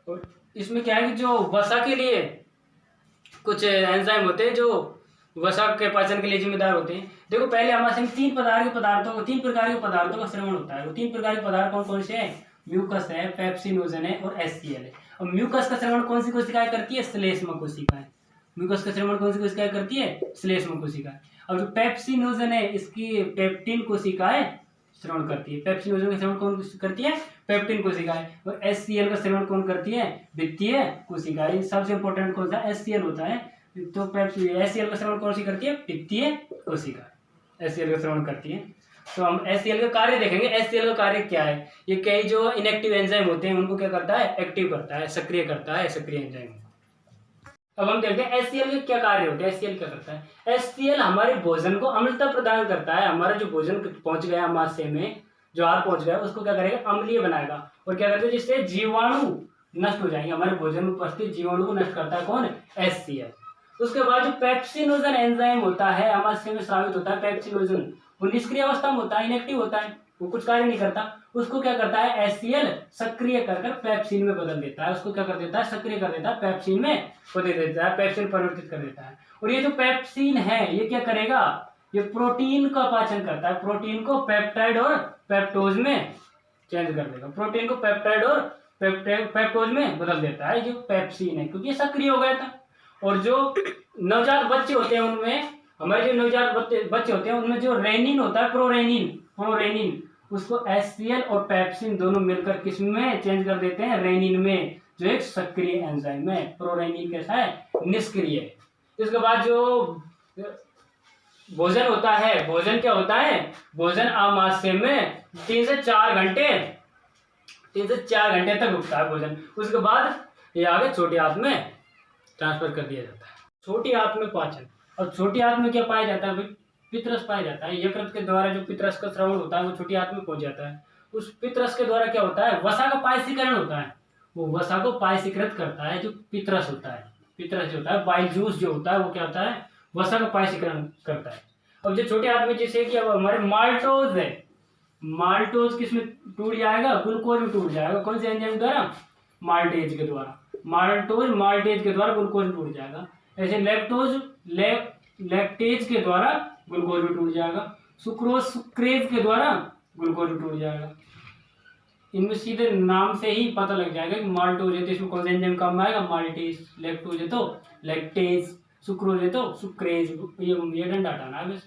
और इसमें क्या है कि जो वसा के लिए कुछ एंजाइम होते हैं जो वसा के पाचन के लिए जिम्मेदार होते हैं। देखो पहले अमाशय में 3 प्रकार के पदार्थों का श्रवण होता है। वो 3 प्रकार के पदार्थ कौन कौन से हैं, म्यूकस है, पेप्सिनोजन है और एचसीएल है। और म्यूकस का श्रवण कौन सी कोशिकाएं करती है, श्लेष्मा कोशिकाएं। म्यूकस का श्रवण कौन सी कोशिका करती है? श्लेष्म कोशिका। अब जो पेप्सिनोजन है इसकी पेप्टिन कोशिकाएं श्रवण करती है। पेप्सिनोजन का श्रवण कौन करती है? पेप्टिन कोशिकाएं। और HCl का श्रवण कौन करती है? वित्तीय कोशिकाएं। सबसे इंपॉर्टेंट कौन सा? HCl होता है। तो HCl का श्रवण कौन सी करती है? वित्तीय कोशिका HCl का श्रवण करती है। तो हम HCl का कार्य देखेंगे। HCl का कार्य क्या है? ये कई जो इनएक्टिव एंजाइम होते हैं उनको क्या करता है? एक्टिव करता है, सक्रिय करता है, सक्रिय एंजाइम। अब हम देखते हैं HCl के क्या कार्य होते हैं। HCl क्या करता है? HCl हमारे भोजन को अम्लता प्रदान करता है। हमारा जो भोजन पहुंच गया आमाशय में, जो आहार पहुंच गया उसको क्या करेगा? अम्लीय बनाएगा। और क्या करते हैं? जिससे जीवाणु नष्ट हो जाएंगे। हमारे भोजन में उपस्थित जीवाणु को नष्ट करता है कौन? HCl। उसके बाद जो पेप्सिनोजन एंजाइम होता है आमाशय में स्रावित होता है, पेप्सिनोजन वो निष्क्रिय अवस्था में होता है, इनएक्टिव होता है, वो कुछ कार्य नहीं करता। उसको क्या करता है? HCl सक्रिय कर पेप्सिन में बदल देता है। उसको क्या कर देता है? सक्रिय कर देता है, पेप्सिन में बदल देता है, पेप्सिन परिवर्तित कर देता है। और ये जो पेप्सिन है ये क्या करेगा? ये प्रोटीन का पाचन करता है। प्रोटीन को पेप्टाइड और पेप्टोज में चेंज कर देगा। प्रोटीन को पेप्टाइड और पेप्टोज में बदल देता है जो पेप्सिन है, क्योंकि ये सक्रिय हो गया था। और जो नवजात बच्चे होते हैं उनमें, हमारे जो नवजात बच्चे होते हैं उनमें जो रेनिन होता है, प्रोरेनिन, उसको HCl और पेप्सिन दोनों मिलकर किस में चेंज कर देते हैं? रेनिन में, जो एक सक्रिय एंजाइम है। प्रोरेनिन कैसा है? निष्क्रिय। इसके बाद जो भोजन होता है, भोजन क्या होता है? भोजन आमाशय में 3 से 4 घंटे तक रुकता है भोजन। उसके बाद ये आगे छोटी आंत में ट्रांसफर कर दिया जाता है। छोटी आंत में पाचन। और छोटी आंत में क्या पाया जाता है? पित्तरस पाया जाता है। यकृत के द्वारा जो पित्तरस का स्राव होता है वो छोटी आंत में पहुंच जाता है। उस पित्तरस के द्वारा क्या होता है? वसा का पायसीकरण होता है। वो वसा को पायसीकृत करता है जो पित्तरस होता है। पित्तरस जो होता है, बाइल जूस जो होता है, वो क्या होता है? वसा का पायसीकरण करता है। अब जो छोटे आंत में जैसे कि अब हमारे माल्टोज है, माल्टोज किसमें टूट जाएगा? ग्लूकोज में टूट जाएगा। कौन से एंजाइम द्वारा? माल्टेज के द्वारा। माल्टेज के द्वारा ग्लूकोज में टूट जाएगा। ऐसे लैक्टेज के द्वारा ग्लूकोज में टूट जाएगा। सुक्रेज के द्वारा ग्लूकोज में टूट जाएगा। इनमें सीधे नाम से ही पता लग जाएगा कि माल्टोज है तो इसमें कौन सा एंजाइम काम में आएगा? माल्टेज। लैक्टोज है तो लैक्टेज। सुक्रोज है तो सुक्रेज। ये डंडा हटाना है।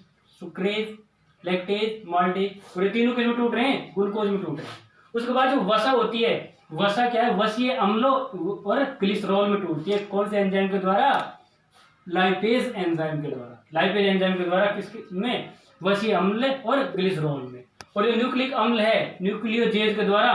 सुक्रेज, लैक्टेज, माल्टेज, और ये तीनों किसमें टूट रहे हैं? ग्लूकोज में टूट रहे हैं। उसके बाद जो वसा होती है, वसा क्या है? वसीय अम्लों और ग्लिसरॉल में टूटती है। कौन से एंजाइम के द्वारा? लाइपेज एंजाइम के द्वारा। लाइपेज एंजाइम के द्वारा किसमें? वसीय अम्ल और ग्लिसरॉल में। और जो न्यूक्लिक अम्ल है, न्यूक्लियोजेज के द्वारा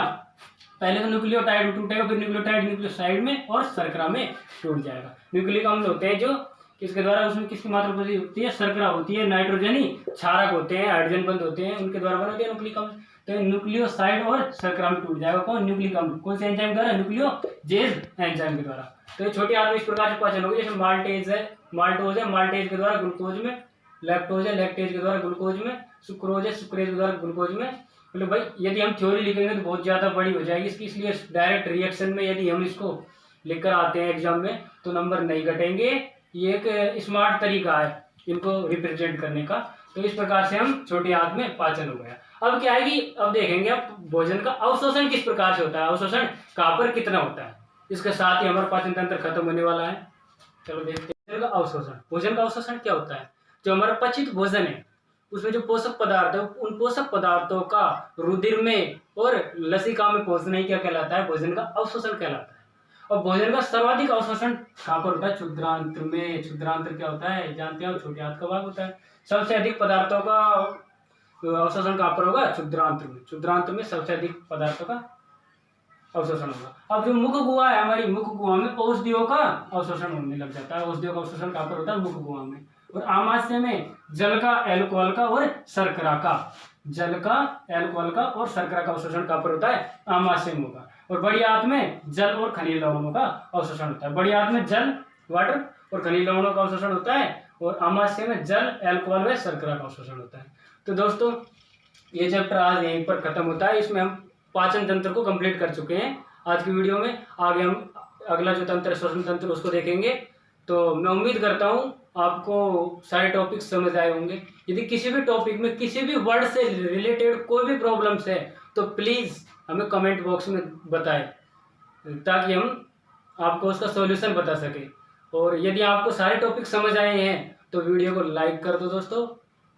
पहले तो न्यूक्लियोटाइड में टूटेगा, फिर न्यूक्लियोटाइड न्यूक्लियोसाइड में और शर्करा में टूट जाएगा। न्यूक्लिक अम्ल होते हैं जो किसके द्वारा? उसमें किसकी मात्रा होती है? शर्करा होती है। नाइट्रोजनी क्षारक होते हैं, हाइड्रोजन बंद होते हैं, उनके द्वारा बनते हैं न्यूक्लिक अम्ल। तो न्यूक्लियोसाइड और शर्करा में टूट जाएगा। कौन? न्यूक्लिक अम्ल। कौन से एंजाइम द्वारा? न्यूक्लियोजेज एंजाइम के द्वारा। तो ये छोटी आंत में इस प्रकार से पाचन होगी। जैसे माल्टोज है, माल्टेज के द्वारा ग्लूकोज में, लैक्टोज है, लैक्टेज के द्वारा ग्लूकोज में, सुक्रोज है, सुक्रेज के द्वारा ग्लूकोज में। मतलब भाई यदि हम थ्योरी लिखेंगे तो बहुत ज्यादा बड़ी हो जाएगी इसकी, इसलिए डायरेक्ट रिएक्शन में यदि हम इसको लिखकर आते हैं एग्जाम में तो नंबर नहीं घटेंगे। ये एक स्मार्ट तरीका है इनको रिप्रेजेंट करने का। तो इस प्रकार से हम छोटी आंत में पाचन हो गया। अब क्या है कि अब देखेंगे अब भोजन का अवशोषण किस प्रकार से होता है, अवशोषण कहाँ पर कितना होता है। इसके साथ ही हमारा पाचन तंत्र खत्म होने वाला है। चलो देखते हैं अवशोषण। भोजन का अवशोषण क्या होता है? जो हमारा पचित भोजन है उसमें जो पोषक पदार्थ है उन पोषक पदार्थों का रुधिर में और लसिका में पहुंचना ही क्या कहलाता है? भोजन का अवशोषण कहलाता है। और भोजन का सर्वाधिक अवशोषण कहाँ पर होता है? क्षुद्रांत्र में। क्षुद्रांत्र क्या होता है? जानते हो, छोटी आंत का भाग होता है। सबसे अधिक पदार्थों का अवशोषण कहाँ पर होगा? क्षुद्रांत्र में। क्षुद्रांत्र में सबसे अधिक पदार्थों का अवशोषण होगा। अब जो मुख गुहा है, हमारी मुख गुहा में औषधियों का अवशोषण होने लग जाता है। औषधियों का अवशोषण कहाँ पर होता है? मुख गुहा में। और आमाशय में जल का, एल्कोहल का और शर्करा का, जल का, एल्कोहल का और शर्करा का अवशोषण कहाँ पर होता है? आमाशय में होगा। और बड़ी आंत में जल और खनिज लवणों का अवशोषण होता है। बड़ी आंत में जल, वाटर और खनिज लवणों का अवशोषण होता है और आमाशय में जल, एल्कोहल व शर्करा का अवशोषण होता है। तो दोस्तों ये चैप्टर आज यहीं पर खत्म होता है। इसमें हम पाचन तंत्र को कंप्लीट कर चुके हैं आज की वीडियो में। आगे हम अगला जो तंत्र, श्वसन तंत्र, उसको देखेंगे। तो मैं उम्मीद करता हूँ आपको सारे टॉपिक समझ आए होंगे। यदि किसी भी टॉपिक में किसी भी वर्ड से रिलेटेड कोई भी प्रॉब्लम्स है तो प्लीज़ हमें कमेंट बॉक्स में बताएं ताकि हम आपको उसका सॉल्यूशन बता सकें। और यदि आपको सारे टॉपिक समझ आए हैं तो वीडियो को लाइक कर दो दोस्तों,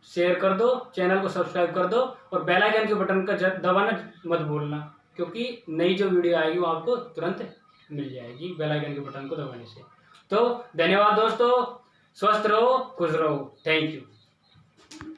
शेयर कर दो, चैनल को सब्सक्राइब कर दो और बेल आइकन के बटन का दबाना मत भूलना, क्योंकि नई जो वीडियो आएगी वो आपको तुरंत मिल जाएगी बेल आइकन के बटन को दबाने से। तो धन्यवाद दोस्तों, स्वस्थ रहो, खुश रहो, थैंक यू।